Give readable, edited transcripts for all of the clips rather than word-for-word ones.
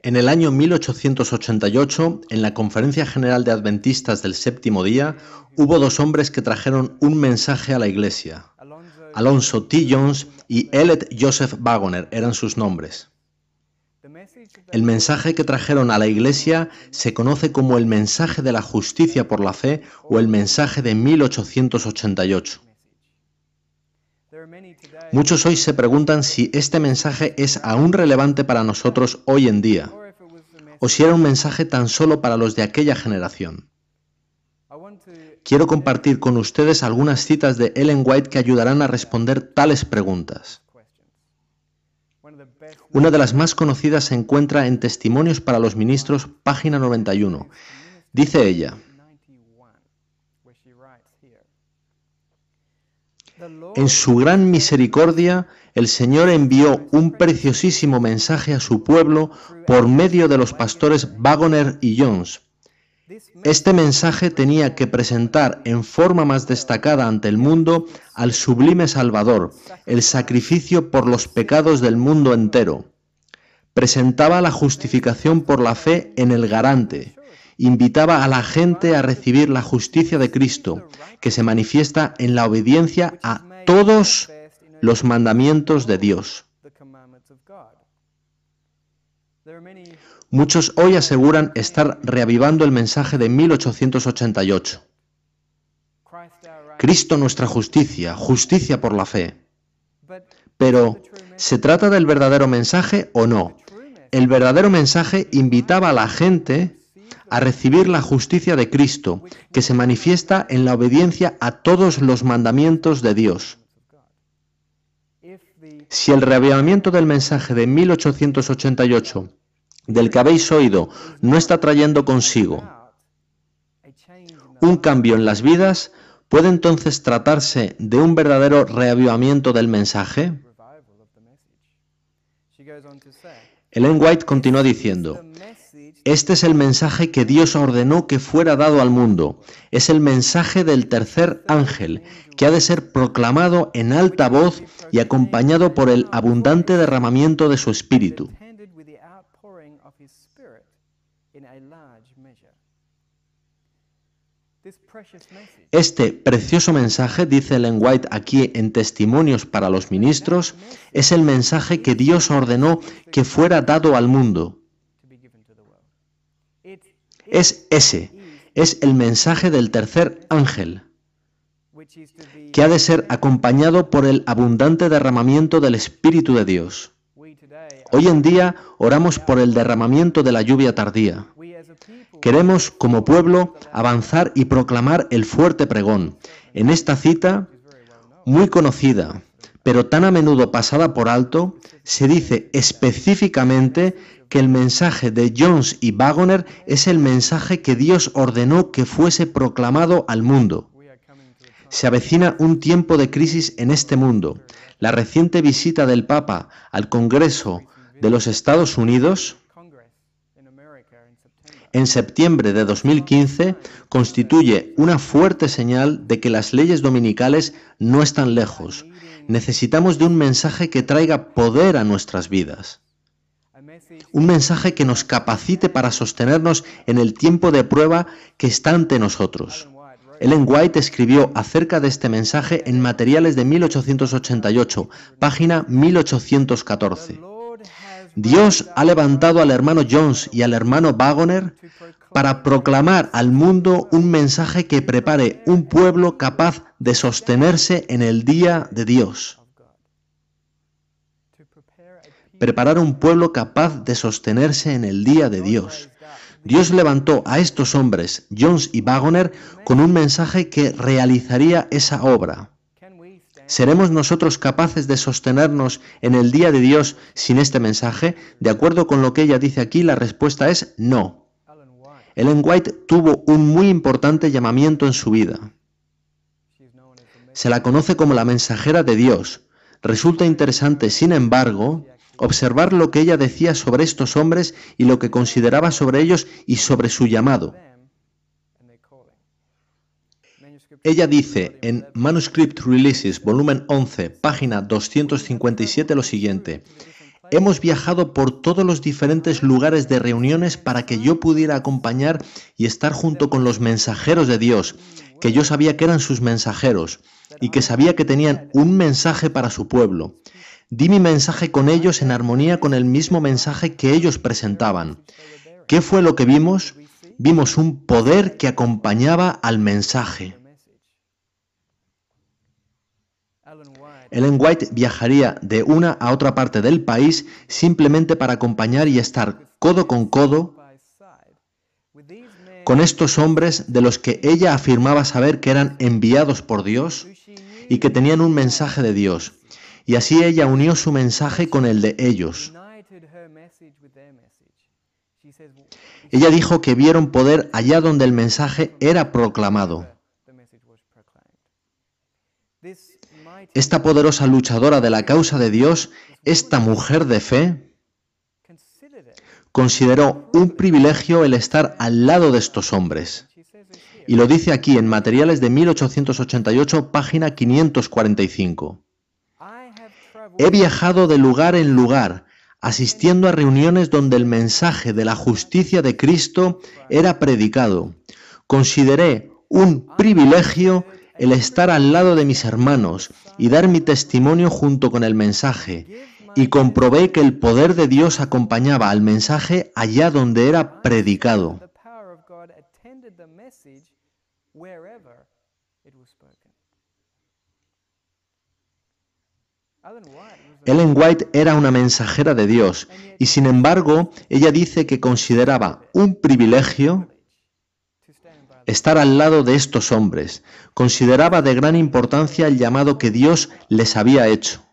En el año 1888, en la Conferencia General de Adventistas del Séptimo Día, hubo dos hombres que trajeron un mensaje a la Iglesia. Alonzo T. Jones y Elliot Joseph Wagoner eran sus nombres. El mensaje que trajeron a la Iglesia se conoce como el mensaje de la justicia por la fe o el mensaje de 1888. Muchos hoy se preguntan si este mensaje es aún relevante para nosotros hoy en día, o si era un mensaje tan solo para los de aquella generación. Quiero compartir con ustedes algunas citas de Ellen White que ayudarán a responder tales preguntas. Una de las más conocidas se encuentra en Testimonios para los Ministros, página 91. Dice ella: en su gran misericordia, el Señor envió un preciosísimo mensaje a su pueblo por medio de los pastores Wagoner y Jones. Este mensaje tenía que presentar en forma más destacada ante el mundo al sublime Salvador, el sacrificio por los pecados del mundo entero. Presentaba la justificación por la fe en el garante. Invitaba a la gente a recibir la justicia de Cristo, que se manifiesta en la obediencia a todos los mandamientos de Dios. Muchos hoy aseguran estar reavivando el mensaje de 1888. Cristo nuestra justicia, justicia por la fe. Pero, ¿se trata del verdadero mensaje o no? El verdadero mensaje invitaba a la gente a recibir la justicia de Cristo, que se manifiesta en la obediencia a todos los mandamientos de Dios. Si el reavivamiento del mensaje de 1888, del que habéis oído, no está trayendo consigo un cambio en las vidas, ¿puede entonces tratarse de un verdadero reavivamiento del mensaje? Ellen White continúa diciendo: este es el mensaje que Dios ordenó que fuera dado al mundo. Es el mensaje del tercer ángel, que ha de ser proclamado en alta voz y acompañado por el abundante derramamiento de su espíritu. Este precioso mensaje, dice Ellen White aquí en Testimonios para los Ministros, es el mensaje que Dios ordenó que fuera dado al mundo. Es el mensaje del tercer ángel, que ha de ser acompañado por el abundante derramamiento del Espíritu de Dios. Hoy en día oramos por el derramamiento de la lluvia tardía. Queremos, como pueblo, avanzar y proclamar el fuerte pregón. En esta cita, muy conocida, pero tan a menudo pasada por alto, se dice específicamente que el mensaje de Jones y Wagoner es el mensaje que Dios ordenó que fuese proclamado al mundo. Se avecina un tiempo de crisis en este mundo. La reciente visita del Papa al Congreso de los Estados Unidos en septiembre de 2015 constituye una fuerte señal de que las leyes dominicales no están lejos. Necesitamos de un mensaje que traiga poder a nuestras vidas. Un mensaje que nos capacite para sostenernos en el tiempo de prueba que está ante nosotros. Ellen White escribió acerca de este mensaje en Materiales de 1888, página 1814. Dios ha levantado al hermano Jones y al hermano Wagoner para proclamar al mundo un mensaje que prepare un pueblo capaz de sostenerse en el día de Dios. Preparar un pueblo capaz de sostenerse en el día de Dios. Dios levantó a estos hombres, Jones y Wagoner, con un mensaje que realizaría esa obra. ¿Seremos nosotros capaces de sostenernos en el día de Dios sin este mensaje? De acuerdo con lo que ella dice aquí, la respuesta es no. Ellen White tuvo un muy importante llamamiento en su vida. Se la conoce como la mensajera de Dios. Resulta interesante, sin embargo, observar lo que ella decía sobre estos hombres y lo que consideraba sobre ellos y sobre su llamado. Ella dice en Manuscript Releases, volumen 11, página 257 lo siguiente: hemos viajado por todos los diferentes lugares de reuniones para que yo pudiera acompañar y estar junto con los mensajeros de Dios, que yo sabía que eran sus mensajeros y que sabía que tenían un mensaje para su pueblo. Di mi mensaje con ellos en armonía con el mismo mensaje que ellos presentaban. ¿Qué fue lo que vimos? Vimos un poder que acompañaba al mensaje. Ellen White viajaría de una a otra parte del país simplemente para acompañar y estar codo con codo con estos hombres de los que ella afirmaba saber que eran enviados por Dios y que tenían un mensaje de Dios. Y así ella unió su mensaje con el de ellos. Ella dijo que vieron poder allá donde el mensaje era proclamado. Esta poderosa luchadora de la causa de Dios, esta mujer de fe, consideró un privilegio el estar al lado de estos hombres. Y lo dice aquí en Materiales de 1888, página 545. He viajado de lugar en lugar, asistiendo a reuniones donde el mensaje de la justicia de Cristo era predicado. Consideré un privilegio el estar al lado de mis hermanos y dar mi testimonio junto con el mensaje, y comprobé que el poder de Dios acompañaba al mensaje allá donde era predicado. Ellen White era una mensajera de Dios y sin embargo ella dice que consideraba un privilegio estar al lado de estos hombres. Consideraba de gran importancia el llamado que Dios les había hecho.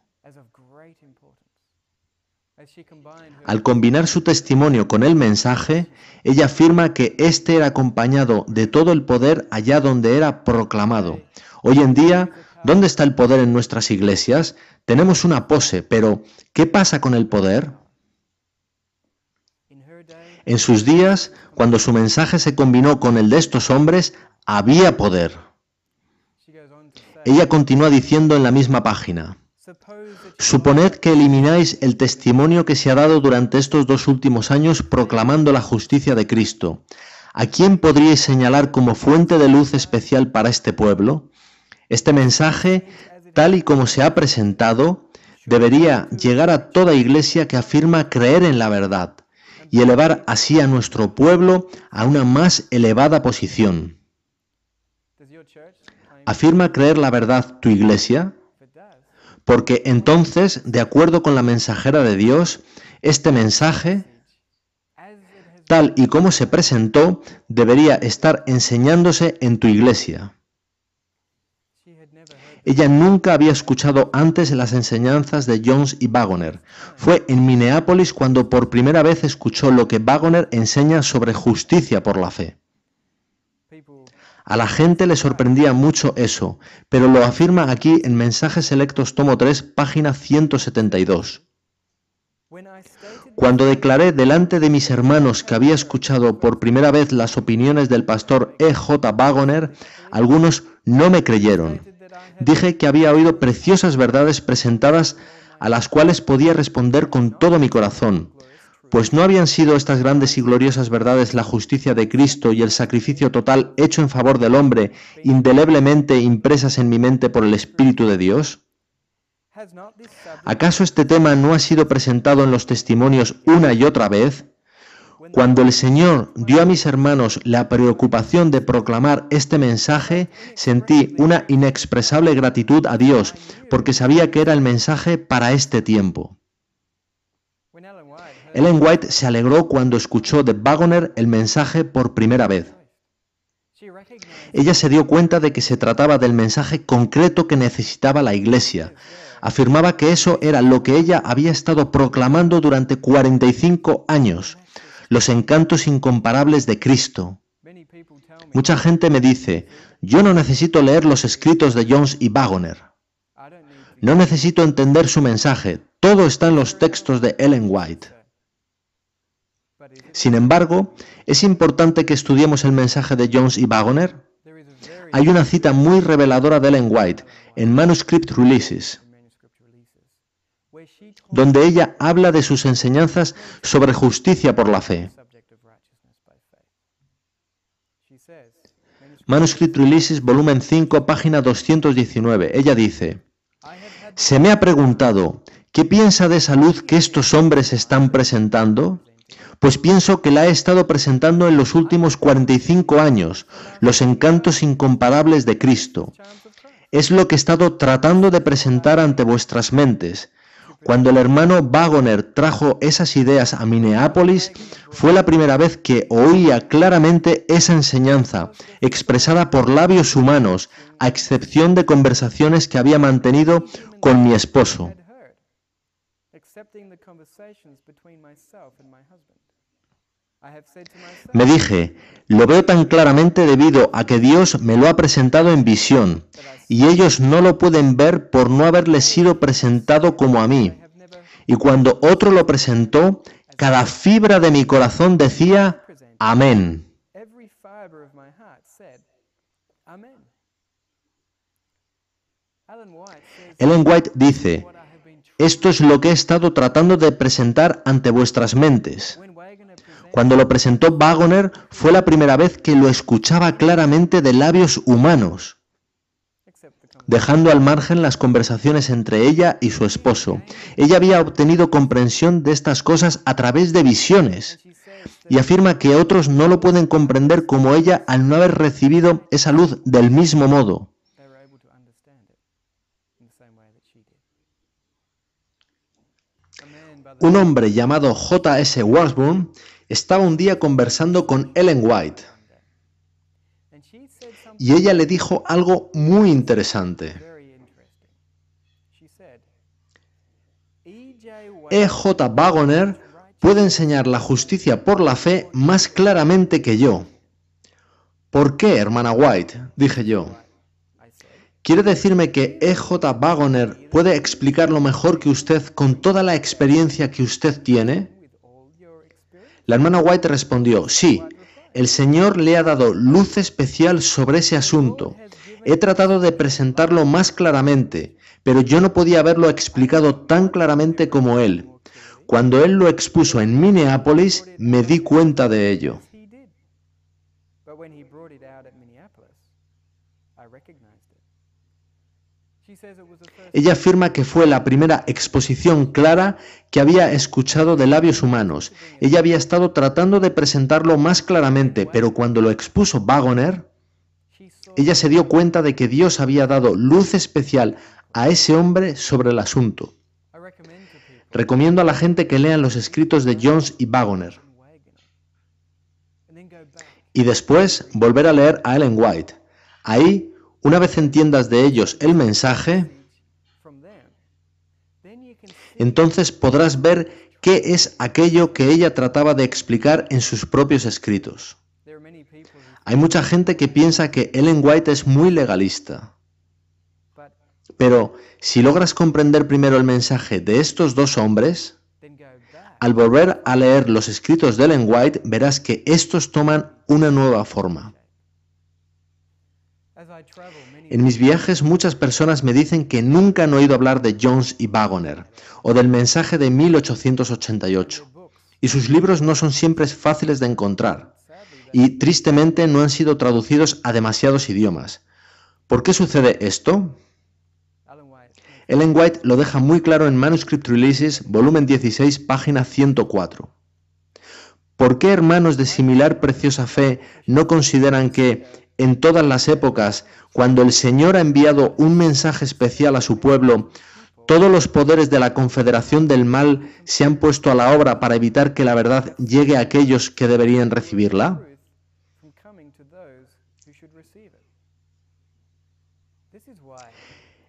Al combinar su testimonio con el mensaje, ella afirma que éste era acompañado de todo el poder allá donde era proclamado. Hoy en día, ¿dónde está el poder en nuestras iglesias? Tenemos una pose, pero ¿qué pasa con el poder? En sus días, cuando su mensaje se combinó con el de estos hombres, había poder. Ella continúa diciendo en la misma página: suponed que elimináis el testimonio que se ha dado durante estos 2 últimos años proclamando la justicia de Cristo. ¿A quién podríais señalar como fuente de luz especial para este pueblo? Este mensaje, tal y como se ha presentado, debería llegar a toda iglesia que afirma creer en la verdad y elevar así a nuestro pueblo a una más elevada posición. ¿Afirma creer la verdad tu iglesia? Porque entonces, de acuerdo con la mensajera de Dios, este mensaje, tal y como se presentó, debería estar enseñándose en tu iglesia. Ella nunca había escuchado antes las enseñanzas de Jones y Waggoner. Fue en Minneapolis cuando por primera vez escuchó lo que Waggoner enseña sobre justicia por la fe. A la gente le sorprendía mucho eso, pero lo afirma aquí en Mensajes Selectos tomo 3, página 172. Cuando declaré delante de mis hermanos que había escuchado por primera vez las opiniones del pastor E.J. Waggoner, algunos no me creyeron. Dije que había oído preciosas verdades presentadas a las cuales podía responder con todo mi corazón, pues no habían sido estas grandes y gloriosas verdades la justicia de Cristo y el sacrificio total hecho en favor del hombre, indeleblemente impresas en mi mente por el Espíritu de Dios. ¿Acaso este tema no ha sido presentado en los testimonios una y otra vez? Cuando el Señor dio a mis hermanos la preocupación de proclamar este mensaje, sentí una inexpresable gratitud a Dios, porque sabía que era el mensaje para este tiempo. Ellen White se alegró cuando escuchó de Waggoner el mensaje por primera vez. Ella se dio cuenta de que se trataba del mensaje concreto que necesitaba la Iglesia. Afirmaba que eso era lo que ella había estado proclamando durante 45 años, los encantos incomparables de Cristo. Mucha gente me dice, yo no necesito leer los escritos de Jones y Waggoner. No necesito entender su mensaje, todo está en los textos de Ellen White. Sin embargo, ¿es importante que estudiemos el mensaje de Jones y Waggoner? Hay una cita muy reveladora de Ellen White en Manuscript Releases, donde ella habla de sus enseñanzas sobre justicia por la fe. Manuscript Releases, volumen 5, página 219. Ella dice: se me ha preguntado, ¿qué piensa de esa luz que estos hombres están presentando? Pues pienso que la he estado presentando en los últimos 45 años, los encantos incomparables de Cristo. Es lo que he estado tratando de presentar ante vuestras mentes. Cuando el hermano Wagoner trajo esas ideas a Minneapolis, fue la primera vez que oía claramente esa enseñanza, expresada por labios humanos, a excepción de conversaciones que había mantenido con mi esposo. Me dije, lo veo tan claramente debido a que Dios me lo ha presentado en visión, y ellos no lo pueden ver por no haberles sido presentado como a mí. Y cuando otro lo presentó, cada fibra de mi corazón decía, amén. Ellen White dice, esto es lo que he estado tratando de presentar ante vuestras mentes. Cuando lo presentó Wagoner, fue la primera vez que lo escuchaba claramente de labios humanos, dejando al margen las conversaciones entre ella y su esposo. Ella había obtenido comprensión de estas cosas a través de visiones, y afirma que otros no lo pueden comprender como ella al no haber recibido esa luz del mismo modo. Un hombre llamado J.S. Washburn estaba un día conversando con Ellen White, y ella le dijo algo muy interesante. E.J. Wagoner puede enseñar la justicia por la fe más claramente que yo. ¿Por qué, hermana White?, dije yo. ¿Quiere decirme que E.J. Wagoner puede explicarlo mejor que usted con toda la experiencia que usted tiene? La hermana White respondió, sí, el Señor le ha dado luz especial sobre ese asunto. He tratado de presentarlo más claramente, pero yo no podía haberlo explicado tan claramente como él. Cuando él lo expuso en Minneapolis, me di cuenta de ello. Ella afirma que fue la primera exposición clara que había escuchado de labios humanos. Ella había estado tratando de presentarlo más claramente, pero cuando lo expuso Wagoner, ella se dio cuenta de que Dios había dado luz especial a ese hombre sobre el asunto. Recomiendo a la gente que lean los escritos de Jones y Wagoner. Y después volver a leer a Ellen White. Ahí, una vez entiendas de ellos el mensaje, entonces podrás ver qué es aquello que ella trataba de explicar en sus propios escritos. Hay mucha gente que piensa que Ellen White es muy legalista. Pero si logras comprender primero el mensaje de estos dos hombres, al volver a leer los escritos de Ellen White, verás que estos toman una nueva forma. En mis viajes muchas personas me dicen que nunca han oído hablar de Jones y Wagoner o del mensaje de 1888, y sus libros no son siempre fáciles de encontrar, y tristemente no han sido traducidos a demasiados idiomas. ¿Por qué sucede esto? Ellen White lo deja muy claro en Manuscript Releases, volumen 16, página 104. ¿Por qué hermanos de similar preciosa fe no consideran que, en todas las épocas, cuando el Señor ha enviado un mensaje especial a su pueblo, todos los poderes de la confederación del mal se han puesto a la obra para evitar que la verdad llegue a aquellos que deberían recibirla?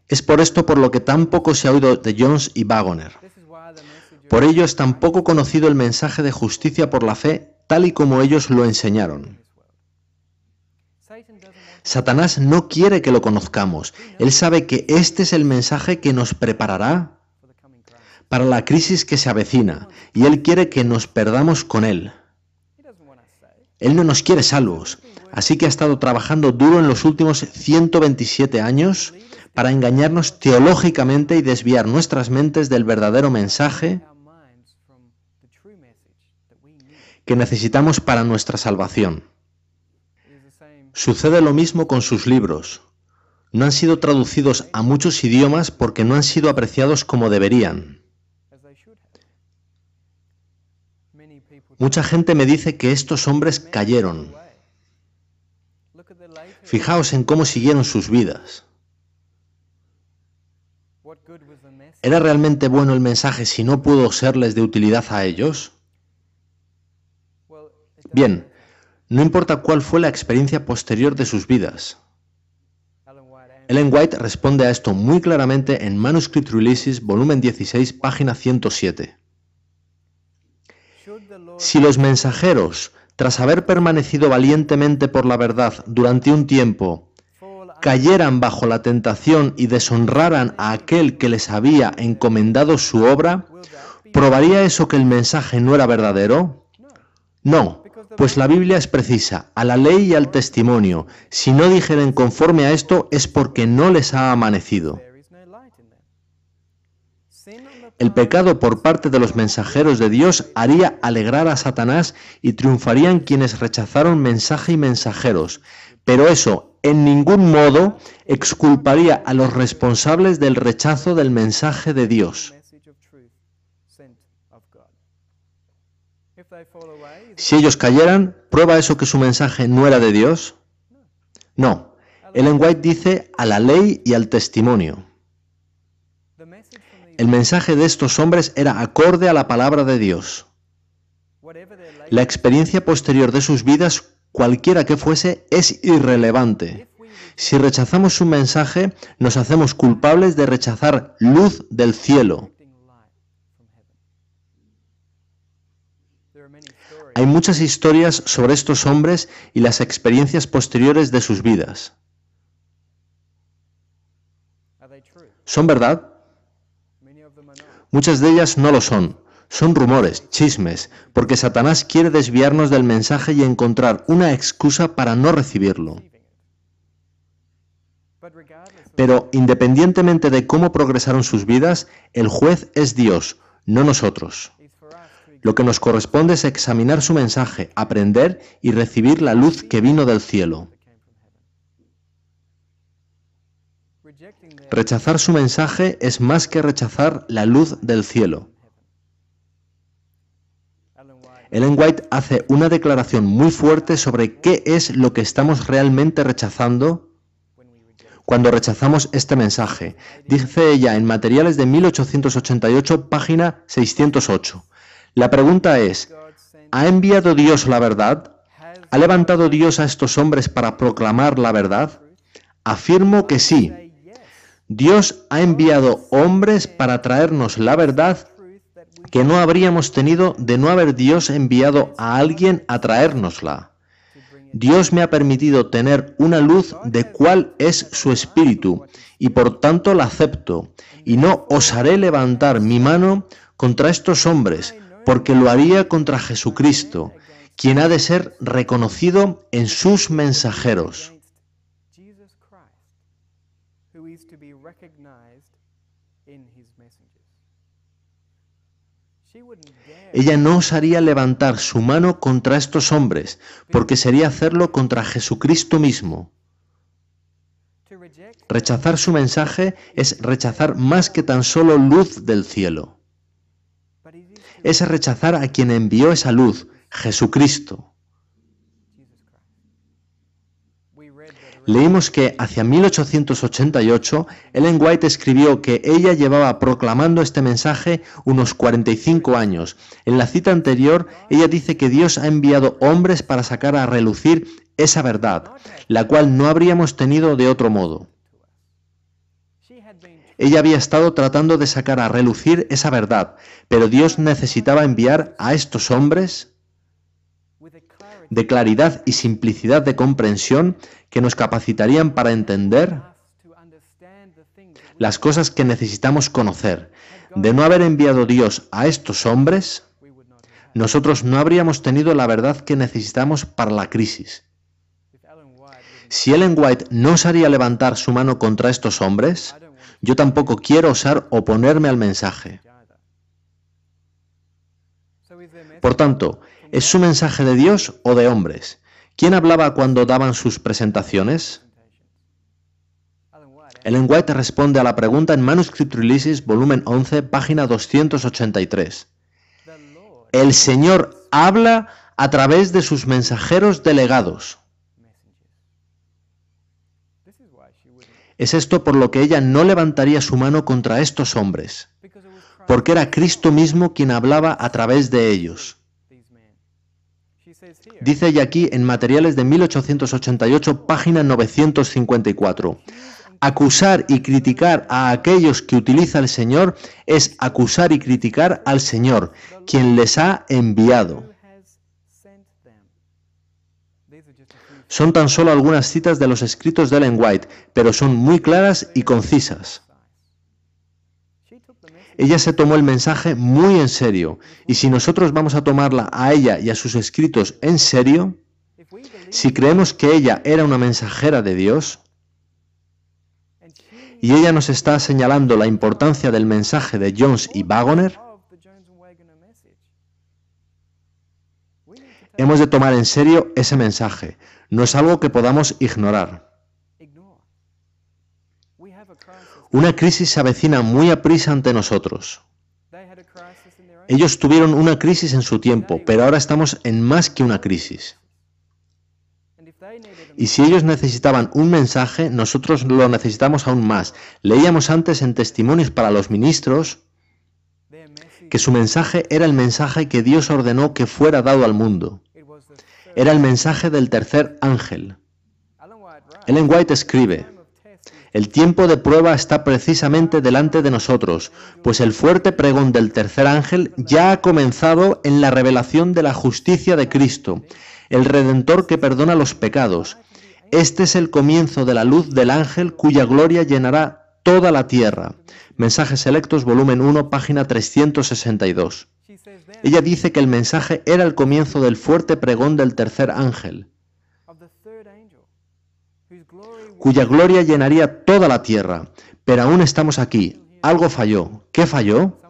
Es por esto por lo que tan poco se ha oído de Jones y Wagoner. Por ello es tan poco conocido el mensaje de justicia por la fe, tal y como ellos lo enseñaron. Satanás no quiere que lo conozcamos. Él sabe que este es el mensaje que nos preparará para la crisis que se avecina, y él quiere que nos perdamos con él. Él no nos quiere salvos, así que ha estado trabajando duro en los últimos 127 años para engañarnos teológicamente y desviar nuestras mentes del verdadero mensaje que necesitamos para nuestra salvación. Sucede lo mismo con sus libros. No han sido traducidos a muchos idiomas porque no han sido apreciados como deberían. Mucha gente me dice que estos hombres cayeron. Fijaos en cómo siguieron sus vidas. ¿Era realmente bueno el mensaje si no pudo serles de utilidad a ellos? Bien, no importa cuál fue la experiencia posterior de sus vidas. Ellen White responde a esto muy claramente en Manuscript Releases, volumen 16, página 107. Si los mensajeros, tras haber permanecido valientemente por la verdad durante un tiempo, cayeran bajo la tentación y deshonraran a aquel que les había encomendado su obra, ¿probaría eso que el mensaje no era verdadero? No, pues la Biblia es precisa, a la ley y al testimonio. Si no dijeren conforme a esto es porque no les ha amanecido. El pecado por parte de los mensajeros de Dios haría alegrar a Satanás y triunfarían quienes rechazaron mensaje y mensajeros, pero eso en ningún modo exculparía a los responsables del rechazo del mensaje de Dios. Si ellos cayeran, ¿prueba eso que su mensaje no era de Dios? No. Ellen White dice a la ley y al testimonio. El mensaje de estos hombres era acorde a la palabra de Dios. La experiencia posterior de sus vidas, cualquiera que fuese, es irrelevante. Si rechazamos su mensaje, nos hacemos culpables de rechazar luz del cielo. Hay muchas historias sobre estos hombres y las experiencias posteriores de sus vidas. ¿Son verdad? Muchas de ellas no lo son. Son rumores, chismes, porque Satanás quiere desviarnos del mensaje y encontrar una excusa para no recibirlo. Pero independientemente de cómo progresaron sus vidas, el juez es Dios, no nosotros. Lo que nos corresponde es examinar su mensaje, aprender y recibir la luz que vino del cielo. Rechazar su mensaje es más que rechazar la luz del cielo. Ellen White hace una declaración muy fuerte sobre qué es lo que estamos realmente rechazando cuando rechazamos este mensaje. Dice ella en Materiales de 1888, página 608. La pregunta es, ¿ha enviado Dios la verdad? ¿Ha levantado Dios a estos hombres para proclamar la verdad? Afirmo que sí. Dios ha enviado hombres para traernos la verdad que no habríamos tenido de no haber Dios enviado a alguien a traérnosla. Dios me ha permitido tener una luz de cuál es su espíritu, y por tanto la acepto, y no osaré levantar mi mano contra estos hombres, porque lo haría contra Jesucristo, quien ha de ser reconocido en sus mensajeros. Ella no osaría levantar su mano contra estos hombres, porque sería hacerlo contra Jesucristo mismo. Rechazar su mensaje es rechazar más que tan solo luz del cielo. Es rechazar a quien envió esa luz, Jesucristo. Leímos que hacia 1888 Ellen White escribió que ella llevaba proclamando este mensaje unos 45 años. En la cita anterior, ella dice que Dios ha enviado hombres para sacar a relucir esa verdad, la cual no habríamos tenido de otro modo. Ella había estado tratando de sacar a relucir esa verdad, pero Dios necesitaba enviar a estos hombres de claridad y simplicidad de comprensión que nos capacitarían para entender las cosas que necesitamos conocer. De no haber enviado Dios a estos hombres, nosotros no habríamos tenido la verdad que necesitamos para la crisis. Si Ellen White no osaría levantar su mano contra estos hombres, yo tampoco quiero osar oponerme al mensaje. Por tanto, ¿es su mensaje de Dios o de hombres? ¿Quién hablaba cuando daban sus presentaciones? Ellen White responde a la pregunta en Manuscript Releases, volumen 11, página 283. El Señor habla a través de sus mensajeros delegados. Es esto por lo que ella no levantaría su mano contra estos hombres, porque era Cristo mismo quien hablaba a través de ellos. Dice ella aquí en Materiales de 1888, página 954. Acusar y criticar a aquellos que utiliza el Señor es acusar y criticar al Señor, quien les ha enviado. Son tan solo algunas citas de los escritos de Ellen White, pero son muy claras y concisas. Ella se tomó el mensaje muy en serio, y si nosotros vamos a tomarla a ella y a sus escritos en serio, si creemos que ella era una mensajera de Dios, y ella nos está señalando la importancia del mensaje de Jones y Wagoner, hemos de tomar en serio ese mensaje. No es algo que podamos ignorar. Una crisis se avecina muy aprisa ante nosotros. Ellos tuvieron una crisis en su tiempo, pero ahora estamos en más que una crisis. Y si ellos necesitaban un mensaje, nosotros lo necesitamos aún más. Leíamos antes en Testimonios para los Ministros que su mensaje era el mensaje que Dios ordenó que fuera dado al mundo. Era el mensaje del tercer ángel. Ellen White escribe: el tiempo de prueba está precisamente delante de nosotros, pues el fuerte pregón del tercer ángel ya ha comenzado en la revelación de la justicia de Cristo, el Redentor que perdona los pecados. Este es el comienzo de la luz del ángel cuya gloria llenará toda la tierra. Mensajes Selectos, volumen 1, página 362. Ella dice que el mensaje era el comienzo del fuerte pregón del tercer ángel, cuya gloria llenaría toda la tierra. Pero aún estamos aquí. Algo falló. ¿Qué falló?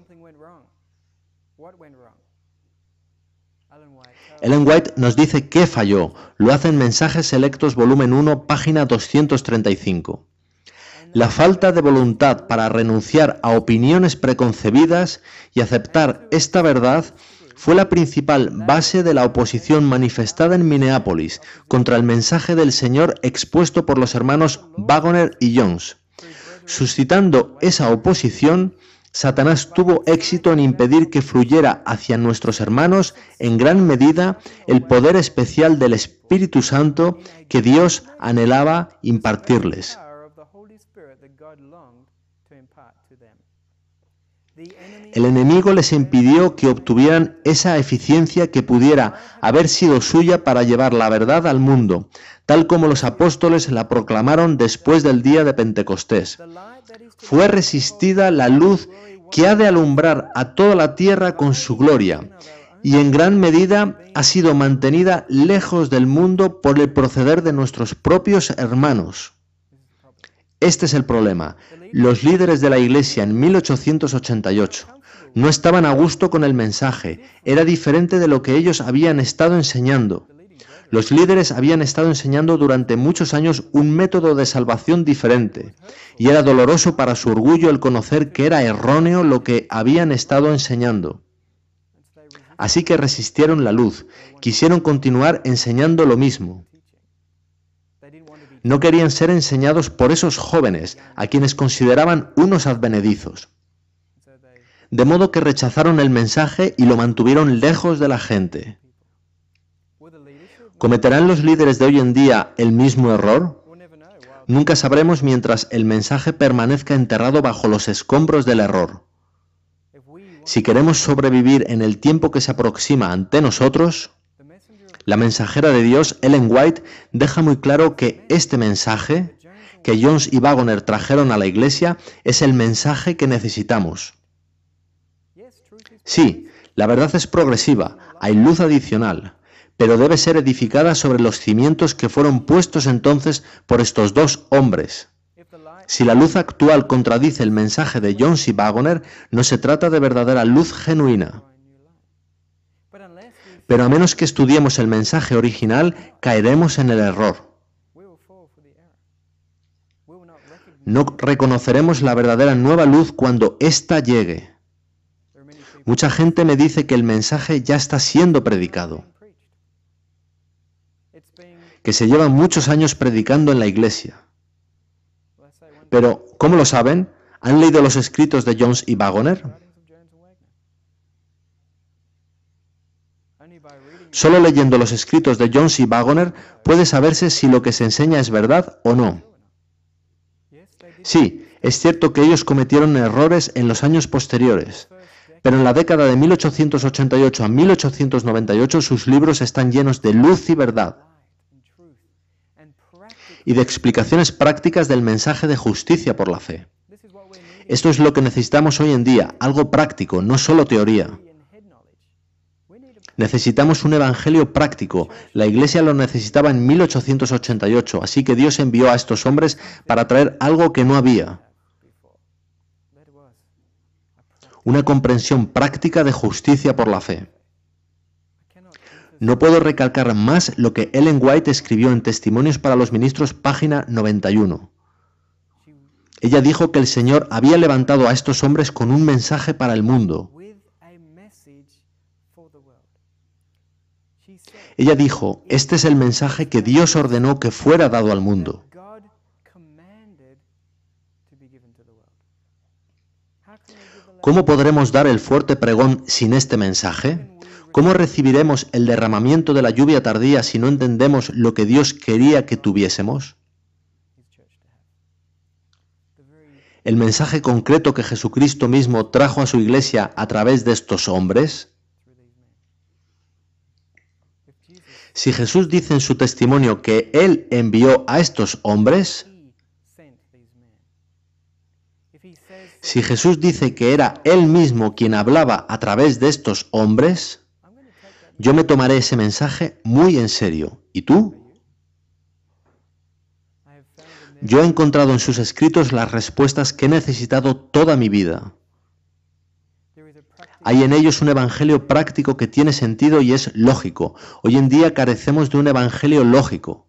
Ellen White nos dice qué falló. Lo hace en Mensajes Selectos, volumen 1, página 235. La falta de voluntad para renunciar a opiniones preconcebidas y aceptar esta verdad fue la principal base de la oposición manifestada en Minneapolis contra el mensaje del Señor expuesto por los hermanos Wagoner y Jones. Suscitando esa oposición, Satanás tuvo éxito en impedir que fluyera hacia nuestros hermanos en gran medida el poder especial del Espíritu Santo que Dios anhelaba impartirles. El enemigo les impidió que obtuvieran esa eficiencia que pudiera haber sido suya para llevar la verdad al mundo, tal como los apóstoles la proclamaron después del día de Pentecostés. Fue resistida la luz que ha de alumbrar a toda la tierra con su gloria, y en gran medida ha sido mantenida lejos del mundo por el proceder de nuestros propios hermanos. Este es el problema. Los líderes de la Iglesia en 1888 no estaban a gusto con el mensaje. Era diferente de lo que ellos habían estado enseñando. Los líderes habían estado enseñando durante muchos años un método de salvación diferente, y era doloroso para su orgullo el conocer que era erróneo lo que habían estado enseñando. Así que resistieron la luz, quisieron continuar enseñando lo mismo. No querían ser enseñados por esos jóvenes, a quienes consideraban unos advenedizos. De modo que rechazaron el mensaje y lo mantuvieron lejos de la gente. ¿Cometerán los líderes de hoy en día el mismo error? Nunca sabremos mientras el mensaje permanezca enterrado bajo los escombros del error. Si queremos sobrevivir en el tiempo que se aproxima ante nosotros, la mensajera de Dios, Ellen White, deja muy claro que este mensaje que Jones y Wagoner trajeron a la Iglesia es el mensaje que necesitamos. Sí, la verdad es progresiva, hay luz adicional, pero debe ser edificada sobre los cimientos que fueron puestos entonces por estos dos hombres. Si la luz actual contradice el mensaje de John C. Wagoner, no se trata de verdadera luz genuina. Pero a menos que estudiemos el mensaje original, caeremos en el error. No reconoceremos la verdadera nueva luz cuando ésta llegue. Mucha gente me dice que el mensaje ya está siendo predicado, que se llevan muchos años predicando en la iglesia. Pero, ¿cómo lo saben? ¿Han leído los escritos de Jones y Wagoner? Solo leyendo los escritos de Jones y Wagoner puede saberse si lo que se enseña es verdad o no. Sí, es cierto que ellos cometieron errores en los años posteriores, pero en la década de 1888 a 1898 sus libros están llenos de luz y verdad, y de explicaciones prácticas del mensaje de justicia por la fe. Esto es lo que necesitamos hoy en día, algo práctico, no solo teoría. Necesitamos un evangelio práctico. La Iglesia lo necesitaba en 1888, así que Dios envió a estos hombres para traer algo que no había. Una comprensión práctica de justicia por la fe. No puedo recalcar más lo que Ellen White escribió en Testimonios para los Ministros, página 91. Ella dijo que el Señor había levantado a estos hombres con un mensaje para el mundo. Ella dijo, este es el mensaje que Dios ordenó que fuera dado al mundo. ¿Cómo podremos dar el fuerte pregón sin este mensaje? ¿Cómo recibiremos el derramamiento de la lluvia tardía si no entendemos lo que Dios quería que tuviésemos? ¿El mensaje concreto que Jesucristo mismo trajo a su iglesia a través de estos hombres? Si Jesús dice en su testimonio que Él envió a estos hombres, si Jesús dice que era Él mismo quien hablaba a través de estos hombres, yo me tomaré ese mensaje muy en serio. ¿Y tú? Yo he encontrado en sus escritos las respuestas que he necesitado toda mi vida. Hay en ellos un evangelio práctico que tiene sentido y es lógico. Hoy en día carecemos de un evangelio lógico.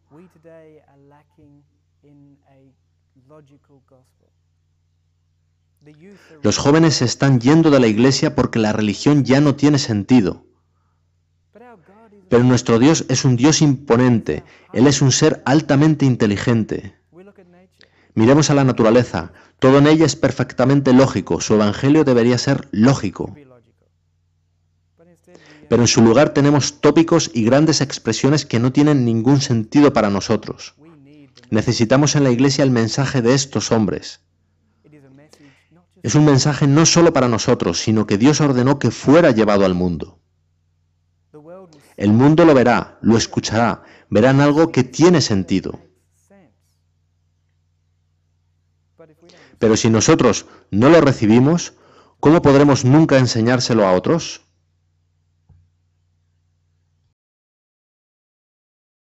Los jóvenes se están yendo de la iglesia porque la religión ya no tiene sentido. Pero nuestro Dios es un Dios imponente. Él es un ser altamente inteligente. Miremos a la naturaleza. Todo en ella es perfectamente lógico. Su evangelio debería ser lógico. Pero en su lugar tenemos tópicos y grandes expresiones que no tienen ningún sentido para nosotros. Necesitamos en la iglesia el mensaje de estos hombres. Es un mensaje no solo para nosotros, sino que Dios ordenó que fuera llevado al mundo. El mundo lo verá, lo escuchará, verán algo que tiene sentido. Pero si nosotros no lo recibimos, ¿cómo podremos nunca enseñárselo a otros?